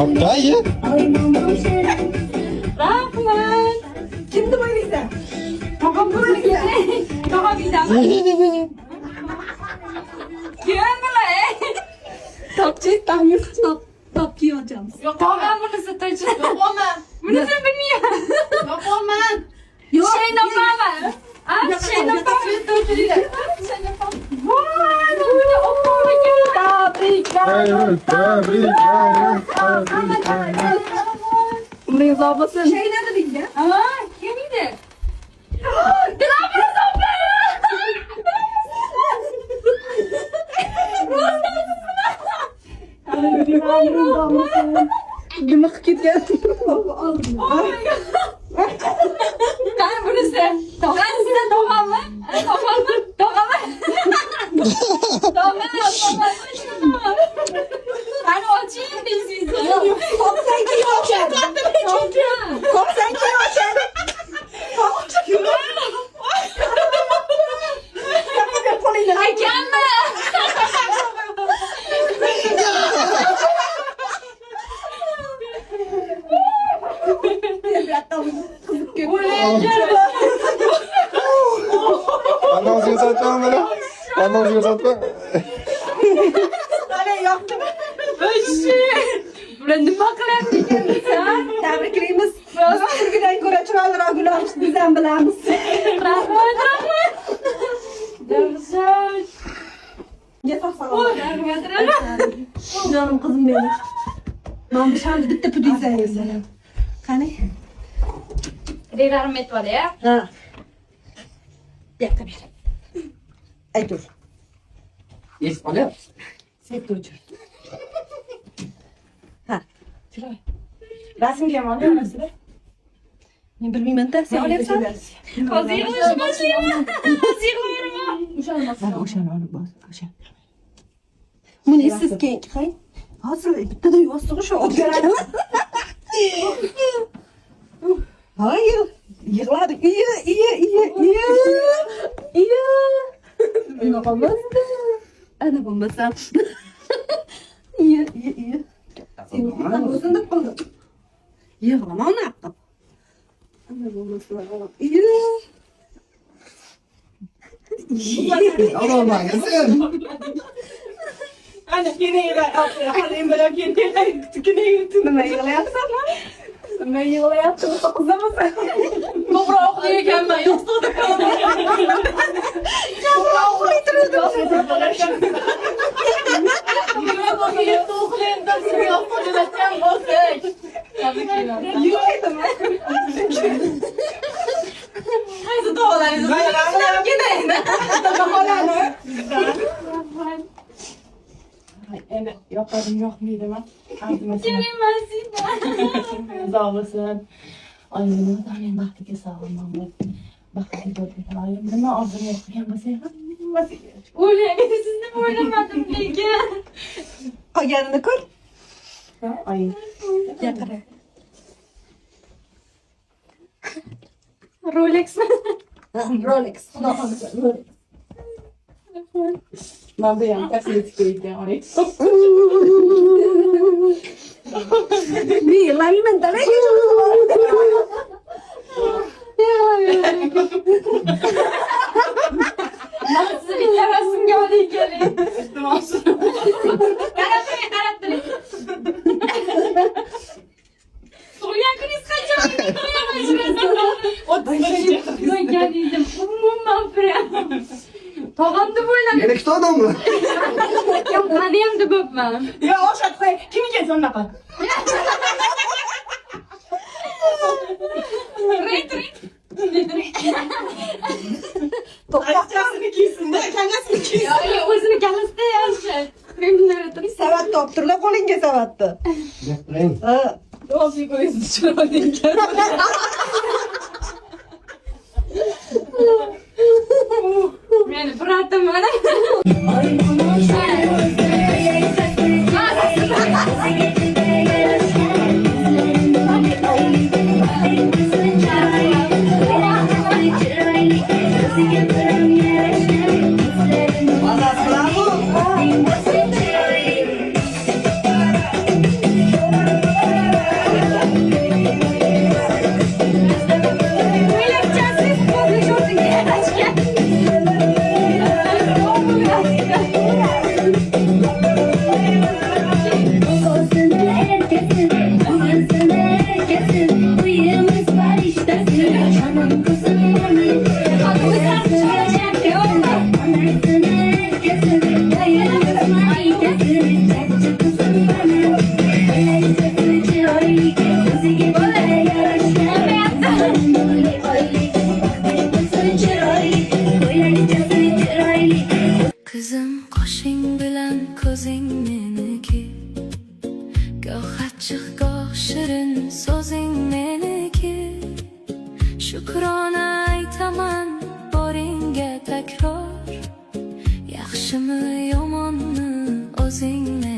Oktay. Rahmat. Kimni bo'ylaysan? Tog'am bo'ylaysan. Tog'am bilan. Kim bular? Topchi, top kiyacağız. Yok Tog'am bunisi to'chi. Yok olmaz. Bunisi bilmayman. Yok olmaz. Şey napaman. Şey napaman to'chi. Voy, buni o'qiyman. Tabriklar. Umringiz uzoq bo'lsin. Şey nima deydi? Ha, kim edi? Dilabir Zobir. Nima qilib ketgan? Qani bunisi? Qani sizdan tog'ammi? Tog'ammi? Tog'ammi? Tog'am. Qani oching deysiz. Qopsan kim ochadi? Qopsan kim ochadi? Aytganmi? Anamızı satma bana. Anamızı satma. Qani yoqdimi? Bular nima qilyapti? Tabriklaymiz. Turgidan ko'ra chiroyliroq gul olishni biz ham bilamiz. Rahmat, rahmat. Davzat. Yatoq sog'lom. Rahmat. Jonim qizim benim. Men bu shamni bitta pudingsangiz. Qani? Relarmet var ya. Ha. Yakta bir. Ay dur. Yes, oluyor. Sen dur. Ha. Chiroy. Rasmga ham olyapsizlar? Men bilmayman-da, sen olyapsan? Hozir yig'lashni boshlayman. Hozir yig'layman. O'shani olib bos, o'sha. Buni siz keyin qay. Hozir bittada yostiq shu olganman. Hayır. Yig'ladi. Iya. Nima qilmasdi? Ana bo'lmasam. Iya. Sen o'zingni qildi. Yig'lama uni qilib. Ana bo'lmasam. Iya. Allah'ım sen. Ana keneyle halim böyle keneyle nima yig'layapsan? Nima yig'layapsan? Qizamasın. To'g'ri uxlayotganman, yostiqda qolaman. To'g'ri uxlaytirdim. Nima bo'lgan uxlayapsan, sen yostiqda yotgan bo'lsak. Yig'laydimi? Qaysi to'g'rilaringiz? Mana ketaymi? To'g'rilani. Endi yoqadim yoqmaydimi? Kelinmasin. Sog' bo'lsin. Oyimni men baxtiga sog'man. Baxtiga bo'lsin. Nima orzular qilgan bo'lsa ham O'ylayman, sizni o'ylamadim lekin. Qolganini ko'r. Ha, oyim. Gapira. Rolexmi? Rolex. Xudo xohlasa Rolex. Men bu ham kosmetika ekan, oyim. Men yig'lamayman, dalay. Ben sizi bitta rasmga olib keling. Iltimos. Qarab turing. Tug'ilgan kuningiz qachon? Tug'ilgan edim. Umuman prям. Tog'amni bo'ylab. Yine iki tane mı? Yo'q, hadiyam deb bo'pman. Yo, o'sha qo'y. Kim ekan unaqa? Ret. Akchasini kiysin-da, kangasini kiysin. Yo'q, o'zini kalasida yaxshi. Menlar turing. Savat toptirlar qo'lingga savatni. Gapirayım. Ha. O'zi ko'zingiz chiroyli ekan. Kızım qoshing bilan ko'zing meniki, goh achchiq goh shirin so'zing meniki. Shukrona aytaman boringga takror, yaxshimi yomonmi o'zing meniki.